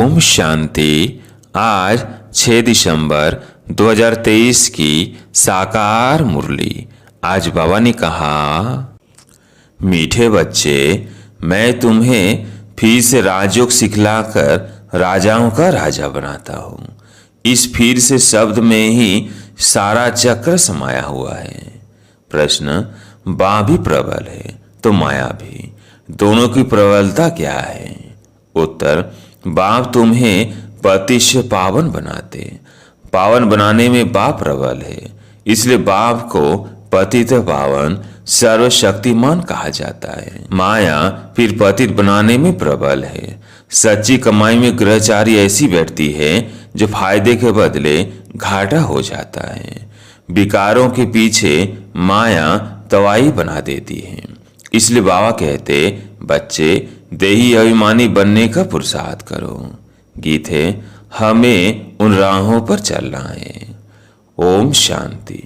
ओम शांति। आज 6 दिसंबर 2023 की साकार मुरली। आज बाबा ने कहा, मीठे बच्चे, मैं तुम्हें फिर से राजयोग सिखलाकर राजाओं का राजा बनाता हूँ। इस फिर से शब्द में ही सारा चक्र समाया हुआ है। प्रश्न, बाँ भी प्रबल है तो माया भी, दोनों की प्रबलता क्या है? उत्तर, बाप तुम्हें पति से पावन बनाते, पावन बनाने में बाप प्रबल है, इसलिए बाप को पतित पावन सर्वशक्तिमान कहा जाता है। माया फिर पतित बनाने में प्रबल है। सच्ची कमाई में ग्रहचारी ऐसी बैठती है जो फायदे के बदले घाटा हो जाता है। विकारों के पीछे माया तवाई बना देती है। इसलिए बाबा कहते, बच्चे, देही अभिमानी बनने का पुरुषार्थ करो। गीत है, हमें उन राहों पर चलना है। ओम शांति।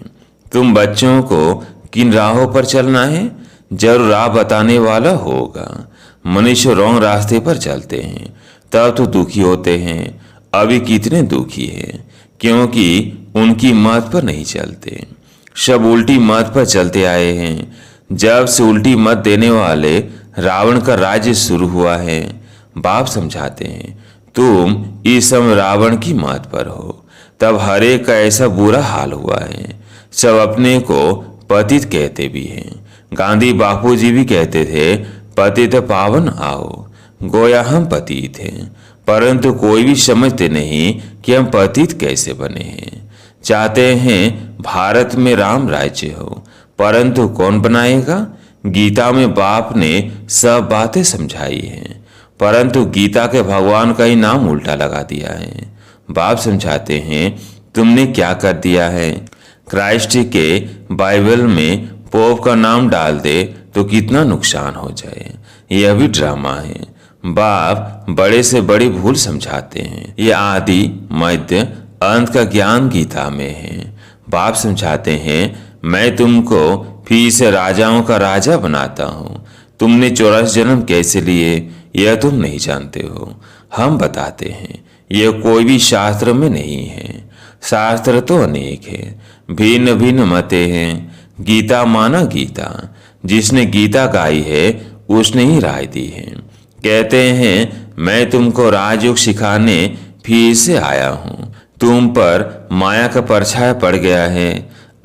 तुम बच्चों को किन राहों पर चलना है? जरूर राह बताने वाला होगा। मनुष्य रॉन्ग रास्ते पर चलते हैं तब तो दुखी होते हैं। अभी कितने दुखी हैं क्योंकि उनकी मत पर नहीं चलते। सब उल्टी मत पर चलते आए हैं। जब से उल्टी मत देने वाले रावण का राज्य शुरू हुआ है, बाप समझाते हैं, तुम इस समय रावण की मत पर हो, तब हर एक का ऐसा बुरा हाल हुआ है। सब अपने को पतित कहते भी हैं। गांधी बापूजी भी कहते थे, पतित पावन आओ। गोया हम पतित हैं, परंतु कोई भी समझते नहीं कि हम पतित कैसे बने हैं। चाहते हैं भारत में राम राज्य हो, परंतु कौन बनाएगा? गीता में बाप ने सब बातें समझाई हैं, परंतु गीता के भगवान का ही नाम उल्टा लगा दिया है। बाप समझाते हैं, तुमने क्या कर दिया है? क्राइस्ट के बाइबल में पोप का नाम डाल दे तो कितना नुकसान हो जाए। यह भी ड्रामा है। बाप बड़े से बड़ी भूल समझाते हैं। ये आदि मध्य अंत का ज्ञान गीता में है। बाप समझाते हैं, मैं तुमको फिर से राजाओं का राजा बनाता हूँ। तुमने 84 जन्म कैसे लिए यह तुम नहीं जानते हो। हम बताते हैं, यह कोई भी शास्त्र में नहीं है। शास्त्र तो अनेक है, भिन्न भिन्न मतें हैं। गीता माना गीता, जिसने गीता गाई है उसने ही राय दी है। कहते हैं, मैं तुमको राजयोग सिखाने फिर से आया हूँ। तुम पर माया का परछाया पड़ गया है,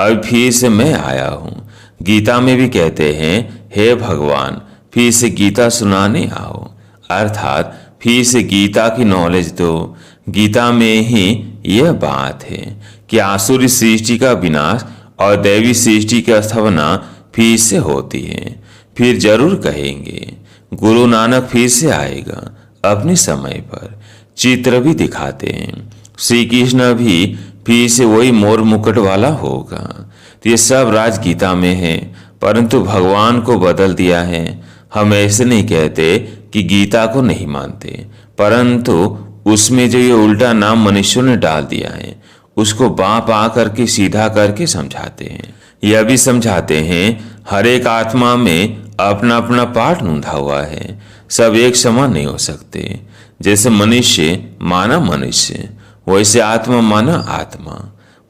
अब फिर से मैं आया हूँ। गीता में भी कहते हैं, हे भगवान, फिर से गीता सुनाने आओ, अर्थात फिर से गीता की नॉलेज दो। गीता में ही यह बात है कि आसुरी सृष्टि का विनाश और दैवी सृष्टि की स्थापना फिर से होती है। फिर जरूर कहेंगे, गुरु नानक फिर से आएगा अपने समय पर। चित्र भी दिखाते हैं, श्री कृष्ण भी फिर से वही मोर मुकुट वाला होगा। तो ये सब राज गीता में है, परंतु भगवान को बदल दिया है। हम ऐसे नहीं कहते कि गीता को नहीं मानते, परंतु उसमें जो ये उल्टा नाम मनुष्यों ने डाल दिया है उसको बाप आकर के सीधा करके समझाते हैं। यह भी समझाते हैं, हर एक आत्मा में अपना अपना पाठ नूंधा हुआ है। सब एक समान नहीं हो सकते। जैसे मनुष्य माना मनुष्य, वैसे आत्मा माना आत्मा,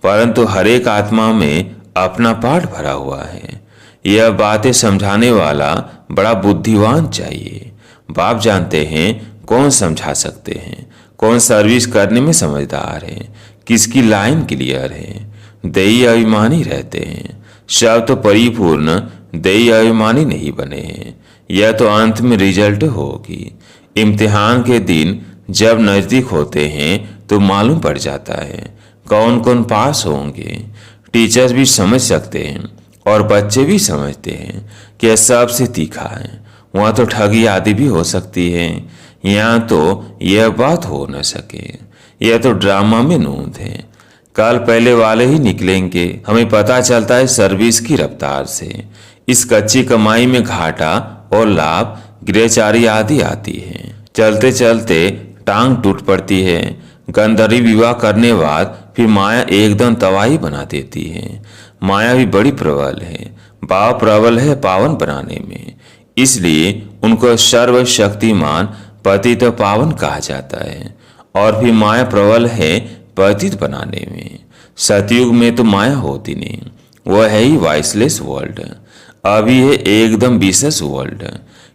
परंतु हर एक आत्मा में अपना पाठ भरा हुआ है। यह बातें समझाने वाला बड़ा बुद्धिमान चाहिए। बाप जानते हैं कौन समझा सकते हैं, कौन सर्विस करने में समझदार है, किसकी लाइन क्लियर है। देही अभिमानी रहते हैं, सब तो परिपूर्ण देही अभिमानी नहीं बने हैं। यह तो अंत में रिजल्ट होगी। इम्तिहान के दिन जब नजदीक होते हैं तो मालूम पड़ जाता है कौन कौन पास होंगे। टीचर्स भी समझ सकते हैं और बच्चे भी समझते हैं कि यह सबसे तीखा है। वहाँ तो ठगी आदि भी हो सकती है, यहाँ तो यह बात हो न सके। यह तो ड्रामा में नूंद है। कल पहले वाले ही निकलेंगे। हमें पता चलता है सर्विस की रफ्तार से। इस कच्ची कमाई में घाटा और लाभ गृहचारी आदि आती है। चलते चलते टांग टूट पड़ती है। गंधर्वी विवाह करने बाद फिर माया एकदम तबाही बना देती है। माया भी बड़ी प्रबल है। बाप प्रबल है पावन बनाने में, इसलिए उनको सर्वशक्तिमान पतित पावन कहा जाता है, और भी माया प्रबल है पतित बनाने में। सतयुग में तो माया होती नहीं, वह है ही वाइसलेस वर्ल्ड। अभी है एकदम विशेष वर्ल्ड।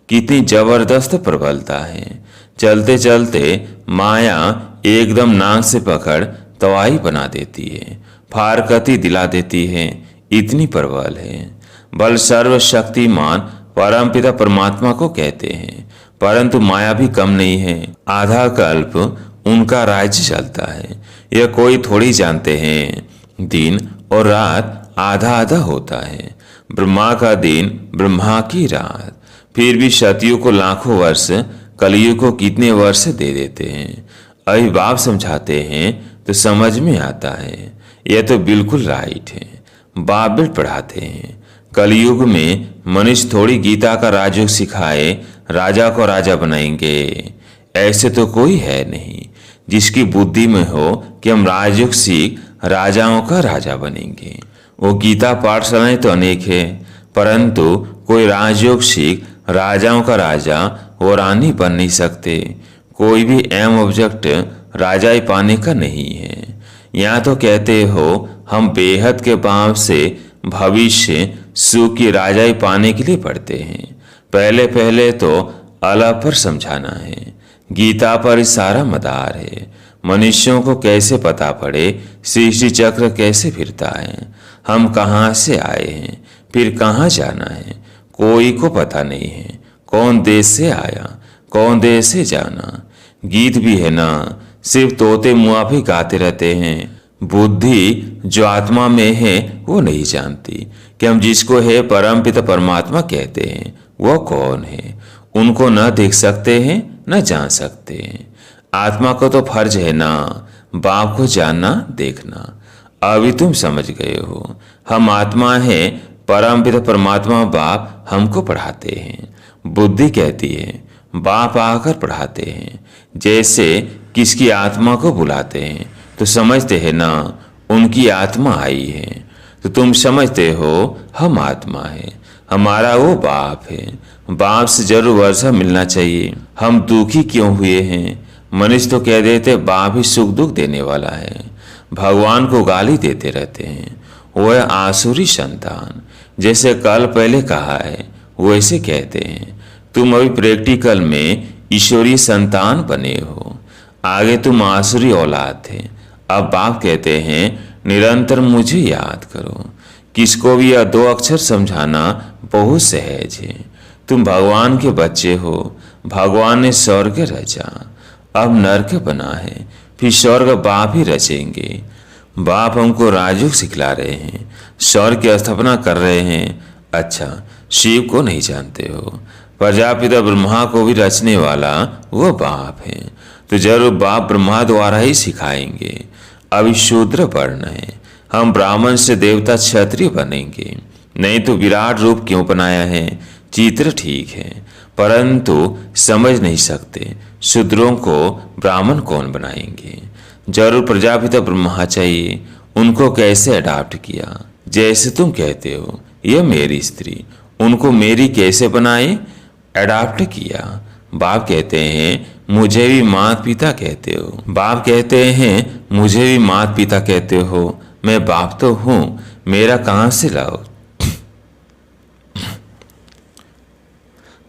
कितनी जबरदस्त प्रबलता है। चलते चलते माया एकदम नाक से पकड़ तवाई बना देती है, फारकती दिला देती है, इतनी प्रबल है। बल सर्वशक्तिमान परमपिता परमात्मा को कहते हैं, परंतु माया भी कम नहीं है। आधा कल्प उनका राज्य चलता है, यह कोई थोड़ी जानते हैं। दिन और रात आधा आधा होता है। ब्रह्मा का दिन, ब्रह्मा की रात। फिर भी सतयुग को लाखों वर्ष, कलयुग को कितने वर्ष दे देते हैं। अभिभाव समझाते हैं तो समझ में आता है, यह तो बिल्कुल राइट है। बाप बेट पढ़ाते हैं, कलयुग में मनुष्य थोड़ी गीता का राजयोग सिखाए राजा को राजा बनाएंगे। ऐसे तो कोई है नहीं जिसकी बुद्धि में हो कि हम राजयोग सीख राजाओं का राजा बनेंगे। वो गीता पाठशालाएं तो अनेक है, परंतु कोई राजयोग सीख राजाओं का राजा वो रानी बन नहीं सकते। कोई भी एम ऑब्जेक्ट राजा ही पाने का नहीं है। यहाँ तो कहते हो हम बेहद के पाप से भविष्य सुख की राजाई पाने के लिए पढ़ते हैं। पहले पहले तो अलग पर समझाना है। गीता पर सारा मदार है। मनुष्यों को कैसे पता पड़े सृष्टि चक्र कैसे फिरता है, हम कहाँ से आए हैं, फिर कहाँ जाना है, कोई को पता नहीं है। कौन देश से आया, कौन देश से जाना। गीत भी है ना, सिर्फ तोते मुआफी गाते रहते हैं। बुद्धि जो आत्मा में है वो नहीं जानती कि हम जिसको है परमपिता परमात्मा कहते हैं वो कौन है। उनको न देख सकते हैं न जान सकते हैं। आत्मा को तो फर्ज है ना बाप को जानना देखना। अभी तुम समझ गए हो, हम आत्मा है, परमपिता परमात्मा बाप हमको पढ़ाते हैं। बुद्धि कहती है बाप आकर पढ़ाते हैं। जैसे किसकी आत्मा को बुलाते हैं तो समझते हैं ना उनकी आत्मा आई है, तो तुम समझते हो हम आत्मा है, हमारा वो बाप है। बाप से जरूर वर्षा मिलना चाहिए। हम दुखी क्यों हुए हैं? मनुष्य तो कह देते बाप ही सुख दुख देने वाला है। भगवान को गाली देते रहते हैं, वह आसुरी संतान। जैसे कल पहले कहा है वैसे कहते हैं। तुम अभी प्रैक्टिकल में ईश्वरीय संतान बने हो, आगे तुम आसुरी औलाद थे। अब बाप कहते हैं निरंतर मुझे याद करो। किसको भी यह दो अक्षर समझाना बहुत सहज है। तुम भगवान के बच्चे हो, भगवान ने स्वर्ग रचा, अब नरक बना है, फिर स्वर्ग बाप ही रचेंगे। बाप हमको राजयोग सिखला रहे हैं, स्वर्ग की स्थापना कर रहे हैं। अच्छा, शिव को नहीं जानते हो, प्रजापिता ब्रह्मा को भी रचने वाला वो बाप है, तो जरूर बाप ब्रह्मा द्वारा ही सिखाएंगे। अभी शूद्र वर्ण है, हम ब्राह्मण से देवता क्षत्रिय बनेंगे। नहीं तो विराट रूप क्यों बनाया है? चित्र ठीक है, परंतु समझ नहीं सकते शूद्रों को ब्राह्मण कौन बनाएंगे। जरूर प्रजापिता ब्रह्मा चाहिए। उनको कैसे अडॉप्ट किया? जैसे तुम कहते हो यह मेरी स्त्री, उनको मेरी कैसे बनाए? अडॉप्ट किया। बाप कहते हैं मुझे भी माता पिता कहते हो। बाप कहते हैं मुझे भी माता पिता कहते हो। मैं बाप तो हूं, मेरा कहां से लाओ?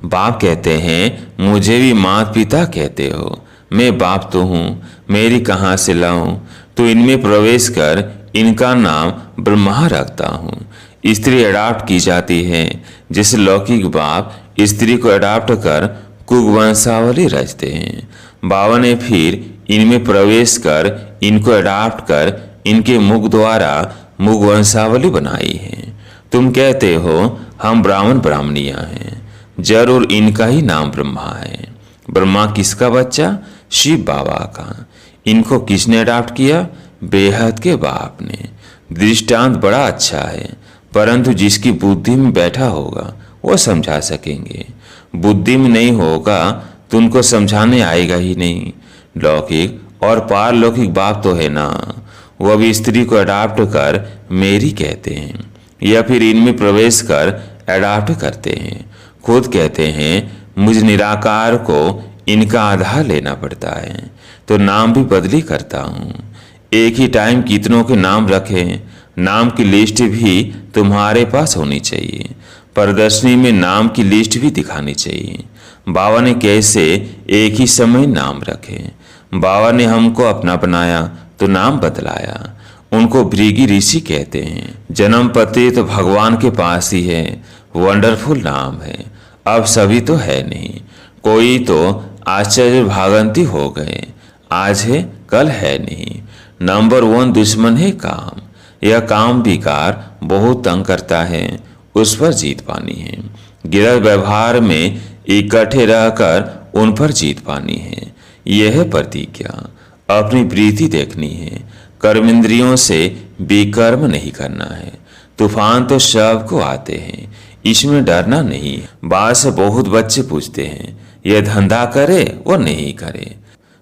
बाप कहते हैं मुझे भी माता पिता कहते हो, मैं बाप तो हूं, मेरी कहां से लाऊं? तो इनमें प्रवेश कर इनका नाम ब्रह्मा रखता हूं। स्त्री अडॉप्ट की जाती है, जैसे लौकिक बाप स्त्री को अडॉप्ट कर कुगवंशावली रचते हैं। बाबा ने फिर इनमें प्रवेश कर इनको अडॉप्ट कर इनके मुख द्वारा मुगवंशावली बनाई है। तुम कहते हो हम ब्राह्मण ब्राह्मणियां हैं, जरूर इनका ही नाम ब्रह्मा है। ब्रह्मा किसका बच्चा? शिव बाबा का। इनको किसने अडॉप्ट किया? बेहद के बाप ने। दृष्टांत बड़ा अच्छा है, परंतु जिसकी बुद्धि में बैठा होगा वो समझा सकेंगे। बुद्धि में नहीं होगा तो उनको समझाने आएगा ही नहीं। लौकिक और पारलौकिक बाप तो है ना, वह भी स्त्री को अडॉप्ट कर मेरी कहते हैं, या फिर इनमें प्रवेश कर अडॉप्ट करते हैं। खुद कहते हैं मुझ निराकार को इनका आधार लेना पड़ता है, तो नाम भी बदली करता हूँ। एक ही टाइम कितनों के नाम रखें, नाम की लिस्ट भी तुम्हारे पास होनी चाहिए। प्रदर्शनी में नाम की लिस्ट भी दिखानी चाहिए। बाबा ने कैसे एक ही समय नाम रखे। बाबा ने हमको अपना बनाया तो नाम बदलाया। उनको भृगु ऋषि कहते हैं। जन्म पति तो भगवान के पास ही है, वंडरफुल नाम है। अब सभी तो है नहीं, कोई तो आश्चर्य भागंती हो गए। आज है कल है नहीं। नंबर 1 दुश्मन है काम। यह काम विकार बहुत तंग करता है, उस पर जीत पानी है। गिरह व्यवहार में इकट्ठे रहकर उन पर जीत पानी है। यह है प्रतिज्ञा। अपनी प्रीति देखनी है, कर्मेंद्रियों से विकर्म नहीं करना है। तूफान तो सबको आते हैं, इसमें डरना नहीं। बाबा से बहुत बच्चे पूछते हैं, यह धंधा करे वो नहीं करे।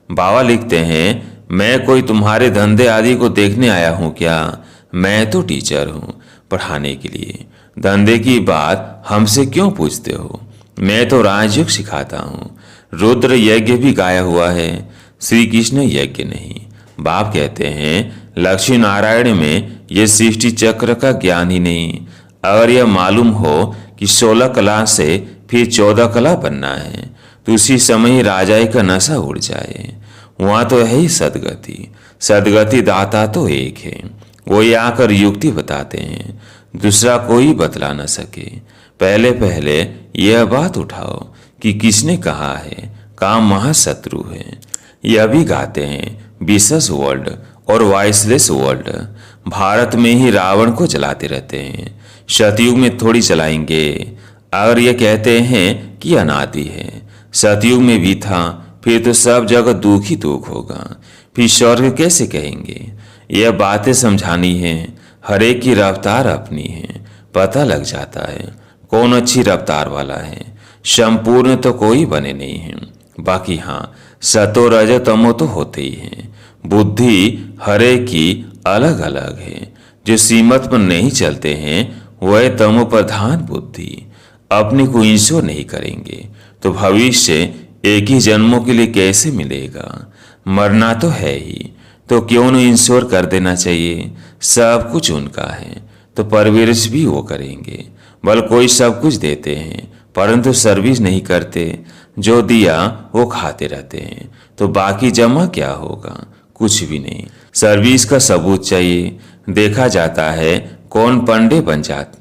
बाबा लिखते हैं, मैं कोई तुम्हारे धंधे आदि को देखने आया हूँ क्या? मैं तो टीचर हूँ, पढ़ाने के लिए। धंधे की बात हमसे क्यों पूछते हो? मैं तो राजयोग सिखाता हूँ। रुद्र यज्ञ भी गाया हुआ है, श्री कृष्ण यज्ञ नहीं। बाप कहते हैं, लक्ष्मी नारायण में ये सृष्टि चक्र का ज्ञान ही नहीं। अगर यह मालूम हो कि 16 कला से फिर 14 कला बनना है, तो उसी समय ही राजाई का नशा उड़ जाए। वहाँ तो है ही सदगति। सदगति दाता तो एक है, वही आकर युक्ति बताते हैं, दूसरा कोई बतला न सके। पहले पहले यह बात उठाओ कि किसने कहा है काम महाशत्रु है। यह भी गाते हैं, विशेष वर्ल्ड और वॉइसलेस वर्ल्ड। भारत में ही रावण को जलाते रहते हैं, सतयुग में थोड़ी जलाएंगे। अगर ये कहते हैं कि अनादि है, सतयुग में भी था, फिर तो सब जगह दुख ही दुख होगा। फिर स्वर्ग कैसे कहेंगे? यह बातें समझानी है। हर एक की रफ्तार अपनी है, पता लग जाता है कौन अच्छी रफ्तार वाला है। संपूर्ण तो कोई बने नहीं है, बाकी हाँ सतो रजो तमो तो होते ही हैं। बुद्धि हर एक की अलग अलग है। जो सीमत पर नहीं चलते हैं वह तमो प्रधान बुद्धि। अपने को इंश्योर नहीं करेंगे तो भविष्य एक ही जन्मों के लिए कैसे मिलेगा? मरना तो है ही, तो क्यों न इंश्योर कर देना चाहिए। सब कुछ उनका है तो परवरिश भी वो करेंगे। बल कोई सब कुछ देते हैं परंतु सर्विस नहीं करते। जो दिया वो खाते रहते हैं, तो बाकी जमा क्या होगा? कुछ भी नहीं। सर्विस का सबूत चाहिए। देखा जाता है कौन पंडे बन जाते,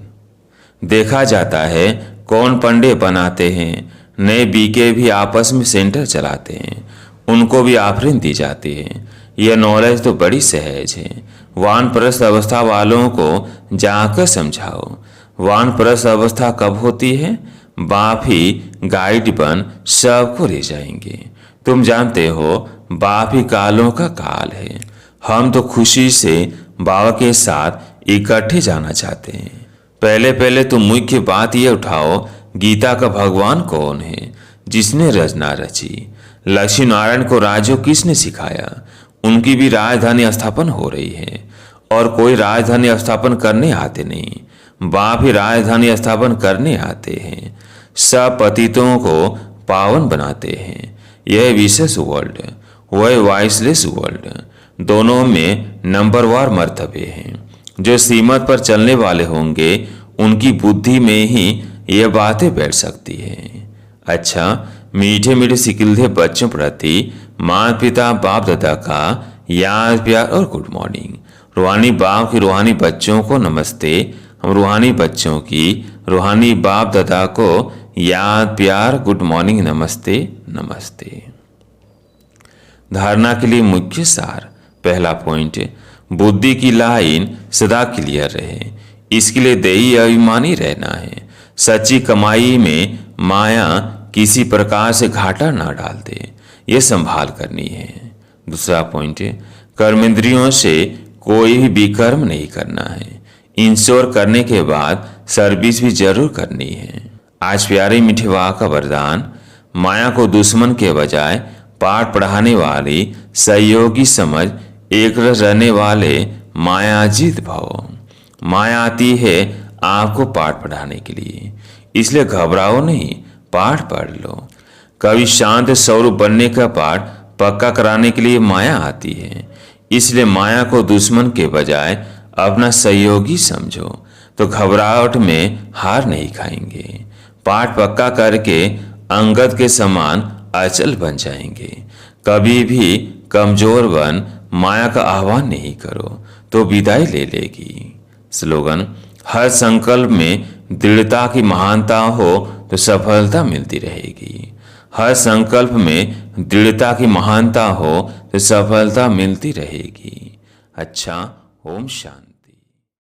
देखा जाता है कौन पंडे बनाते हैं। नए बीके भी आपस में सेंटर चलाते हैं, उनको भी ऑफरिंग दी जाती है। यह नॉलेज तो बड़ी सहज है। वानप्रस्थ अवस्था वालों को जाकर समझाओ। वानप्रस्थ अवस्था कब होती है? बाप ही गाइड बन सबको ले जाएंगे। तुम जानते हो बाप ही कालों का काल है। हम तो खुशी से बाबा के साथ इकट्ठे जाना चाहते हैं। पहले पहले तो मुख्य बात यह उठाओ, गीता का भगवान कौन है? जिसने रचना रची। लक्ष्मी नारायण को राजयोग किसने सिखाया? उनकी भी राजधानी स्थापन हो रही है, और कोई राजधानी स्थापन करने आते नहीं। बाप ही राजधानी स्थापन करने आते हैं। सब पतितों को पावन बनाते हैं। यह विशेष वर्ल्ड, वह वॉइसलेस वर्ल्ड, दोनों में नंबरवार मर्तबे हैं। जो सीमत पर चलने वाले होंगे उनकी बुद्धि में ही यह बातें बैठ सकती है। अच्छा, मीठे मीठे सिकिलधे बच्चों प्रति माता पिता बाप दादा का याद प्यार और गुड मॉर्निंग। रूहानी बाप की रूहानी बच्चों को नमस्ते। हम रूहानी बच्चों की रूहानी बाप दादा को याद प्यार गुड मॉर्निंग नमस्ते नमस्ते। धारणा के लिए मुख्य सार। पहला पॉइंट, बुद्धि की लाइन सदा क्लियर रहे, इसके लिए देही अभिमानी रहना है। सच्ची कमाई में माया किसी प्रकार से घाटा ना डाल दे, ये संभाल करनी है। दूसरा पॉइंट, कर्मेंद्रियों से कोई भी विकर्म नहीं करना है। इंश्योर करने के बाद सर्विस भी जरूर करनी है। आज प्यारे मीठे वाह का वरदान, माया को दुश्मन के बजाय पाठ पढ़ाने वाली सहयोगी समझ एक रस रहने वाले मायाजीत भव। माया आती है आपको पाठ पढ़ाने के लिए, इसलिए घबराओ नहीं, पाठ पढ़ लो। कभी शांत स्वरूप बनने का पाठ पक्का कराने के लिए माया आती है। इसलिए माया को दुश्मन के बजाय अपना सहयोगी समझो तो घबराहट में हार नहीं खाएंगे। पाठ पक्का करके अंगद के समान अचल बन जाएंगे। कभी भी कमजोर बन माया का आह्वान नहीं करो तो विदाई ले लेगी। स्लोगन: हर संकल्प में दृढ़ता की महानता हो तो सफलता मिलती रहेगी। हर संकल्प में दृढ़ता की महानता हो तो सफलता मिलती रहेगी। अच्छा, ओम शांति।